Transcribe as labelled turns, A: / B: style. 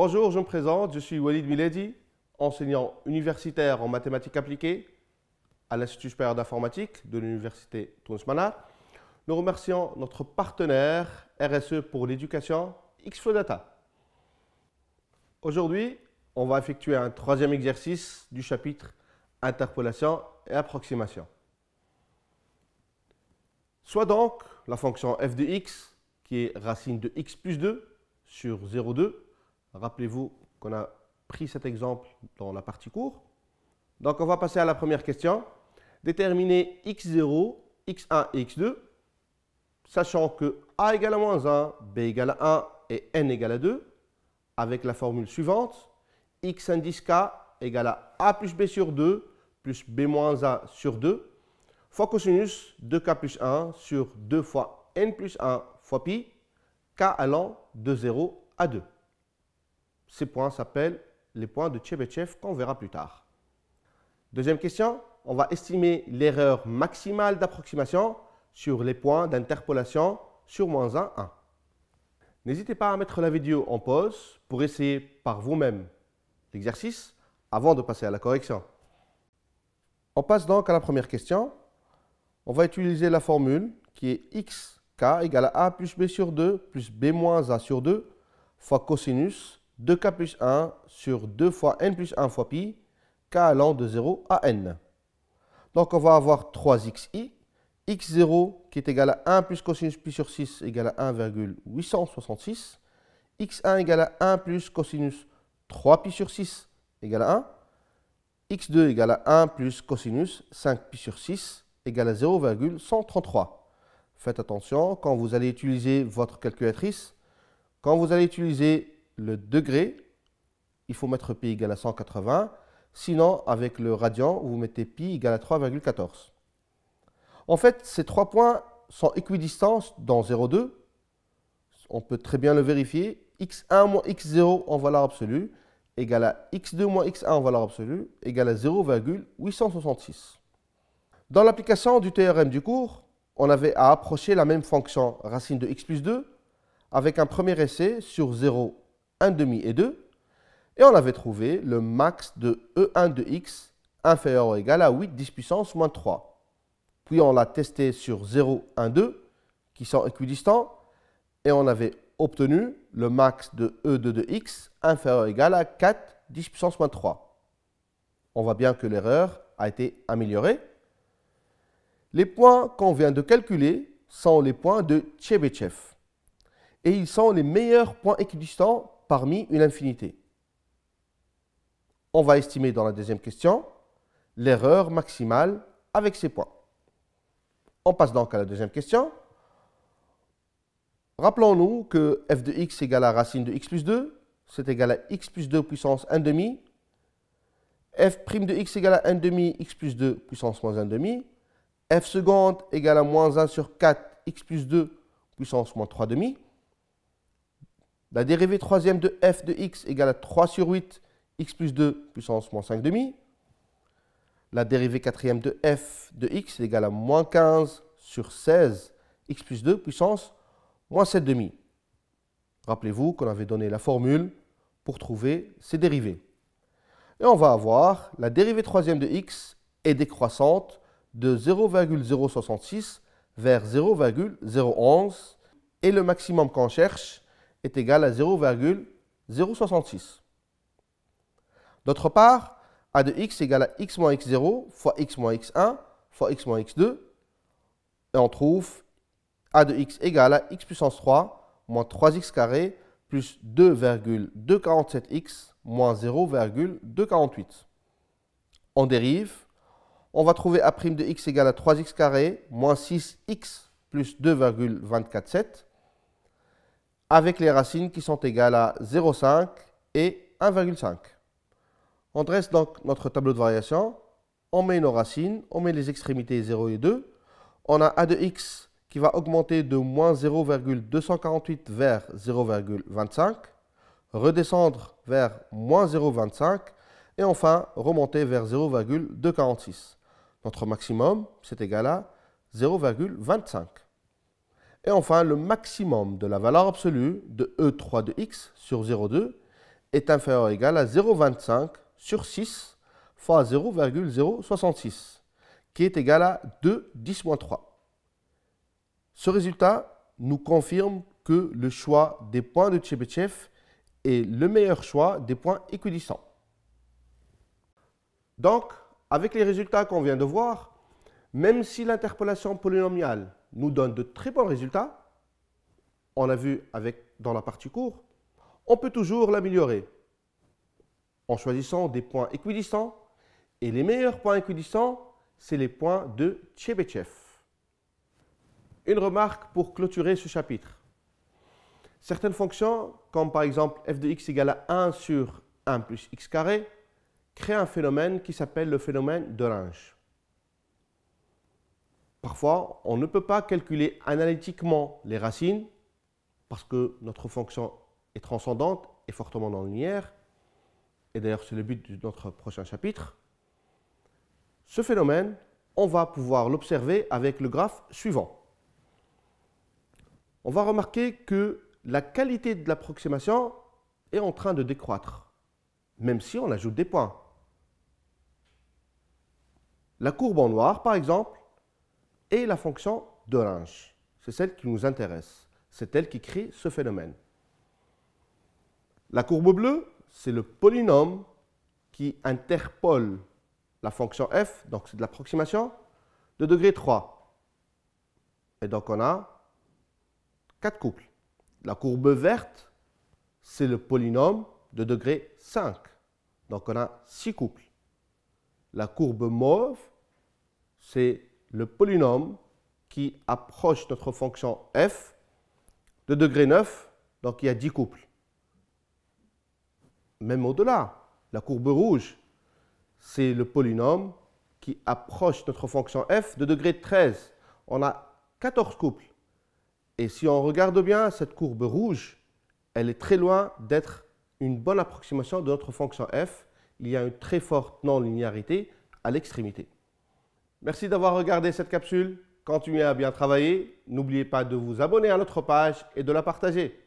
A: Bonjour, je me présente, je suis Walid Miledi, enseignant universitaire en mathématiques appliquées à l'Institut supérieur d'informatique de l'Université Tunis Manara. Nous remercions notre partenaire RSE pour l'éducation, Xflowdata. Aujourd'hui, on va effectuer un troisième exercice du chapitre interpolation et approximation. Soit donc la fonction f de x qui est racine de x plus 2 sur 0,2. Rappelez-vous qu'on a pris cet exemple dans la partie cours. Donc on va passer à la première question. Déterminer x0, x1 et x2, sachant que a égale à moins 1, b égale à 1 et n égale à 2, avec la formule suivante, x indice k égale à a plus b sur 2 plus b moins a sur 2, fois cosinus 2k plus 1 sur 2 fois n plus 1 fois pi, k allant de 0 à 2. Ces points s'appellent les points de Chebyshev qu'on verra plus tard. Deuxième question, on va estimer l'erreur maximale d'approximation sur les points d'interpolation sur moins 1, 1. N'hésitez pas à mettre la vidéo en pause pour essayer par vous-même l'exercice avant de passer à la correction. On passe donc à la première question. On va utiliser la formule qui est xk égale à a plus b sur 2 plus b moins a sur 2 fois cosinus 2k plus 1 sur 2 fois n plus 1 fois pi, k allant de 0 à n. Donc on va avoir 3xi, x0 qui est égal à 1 plus cosinus pi sur 6 égale à 1,866, x1 égale à 1 plus cosinus 3 pi sur 6 égale à 1, x2 égale à 1 plus cosinus 5 pi sur 6 égale à 0,133. Faites attention, quand vous allez utiliser votre calculatrice, quand vous allez utiliser le degré, il faut mettre pi égale à 180. Sinon, avec le radian, vous mettez pi égale à 3,14. En fait, ces trois points sont équidistants dans 0,2. On peut très bien le vérifier. x1 moins x0 en valeur absolue égale à x2 moins x1 en valeur absolue égale à 0,866. Dans l'application du théorème du cours, on avait à approcher la même fonction racine de x plus 2 avec un premier essai sur 0, 1,5 et 2. Et on avait trouvé le max de E1 de x inférieur ou égal à 8 10 puissance moins 3. Puis on l'a testé sur 0, 1, 2 qui sont équidistants et on avait obtenu le max de E2 de x inférieur ou égal à 4 10 puissance moins 3. On voit bien que l'erreur a été améliorée. Les points qu'on vient de calculer sont les points de Chebyshev. Et ils sont les meilleurs points équidistants parmi une infinité. On va estimer dans la deuxième question l'erreur maximale avec ces points. On passe donc à la deuxième question. Rappelons-nous que f de x égale à racine de x plus 2, c'est égal à x plus 2 puissance 1,5. f' de x égale à 1,5 x plus 2 puissance moins 1,5. f seconde égale à moins 1 sur 4 x plus 2 puissance moins 3,5. La dérivée troisième de f de x égale à 3 sur 8 x plus 2 puissance moins 5,5. La dérivée quatrième de f de x égale à moins 15 sur 16 x plus 2 puissance moins 7,5. Rappelez-vous qu'on avait donné la formule pour trouver ces dérivées. Et on va avoir la dérivée troisième de x est décroissante de 0,066 vers 0,011 et le maximum qu'on cherche est égal à 0,066. D'autre part, a de x égale à x moins x0 fois x moins x1 fois x moins x2. Et on trouve a de x égale à x puissance 3 moins 3x carré plus 2,247x moins 0,248. On dérive. On va trouver a' de x égale à 3x carré moins 6x plus 2,247 avec les racines qui sont égales à 0,5 et 1,5. On dresse donc notre tableau de variation, on met nos racines, on met les extrémités 0 et 2. On a a de x qui va augmenter de moins 0,248 vers 0,25, redescendre vers moins 0,25 et enfin remonter vers 0,246. Notre maximum, c'est égal à 0,25. Et enfin, le maximum de la valeur absolue de E3 de x sur 0,2 est inférieur ou égal à 0,25 sur 6 fois 0,066, qui est égal à 2, 10 moins 3. Ce résultat nous confirme que le choix des points de Tchebychev est le meilleur choix des points équidistants. Donc, avec les résultats qu'on vient de voir, même si l'interpolation polynomiale nous donne de très bons résultats, on l'a vu dans la partie cours, on peut toujours l'améliorer en choisissant des points équidistants. Et les meilleurs points équidistants, c'est les points de Tchebychev. Une remarque pour clôturer ce chapitre. Certaines fonctions, comme par exemple f de x égale à 1 sur 1 plus x carré, créent un phénomène qui s'appelle le phénomène de range. Parfois, on ne peut pas calculer analytiquement les racines parce que notre fonction est transcendante et fortement non linéaire. Et d'ailleurs, c'est le but de notre prochain chapitre. Ce phénomène, on va pouvoir l'observer avec le graphe suivant. On va remarquer que la qualité de l'approximation est en train de décroître, même si on ajoute des points. La courbe en noir, par exemple, est la fonction de range. C'est celle qui nous intéresse. C'est elle qui crée ce phénomène. La courbe bleue, c'est le polynôme qui interpole la fonction f, donc c'est de l'approximation, de degré 3. Et donc on a 4 couples. La courbe verte, c'est le polynôme de degré 5. Donc on a 6 couples. La courbe mauve, c'est le polynôme qui approche notre fonction f de degré 9, donc il y a 10 couples. Même au-delà, la courbe rouge, c'est le polynôme qui approche notre fonction f de degré 13. On a 14 couples. Et si on regarde bien cette courbe rouge, elle est très loin d'être une bonne approximation de notre fonction f. Il y a une très forte non-linéarité à l'extrémité. Merci d'avoir regardé cette capsule. Continuez à bien travailler. N'oubliez pas de vous abonner à notre page et de la partager.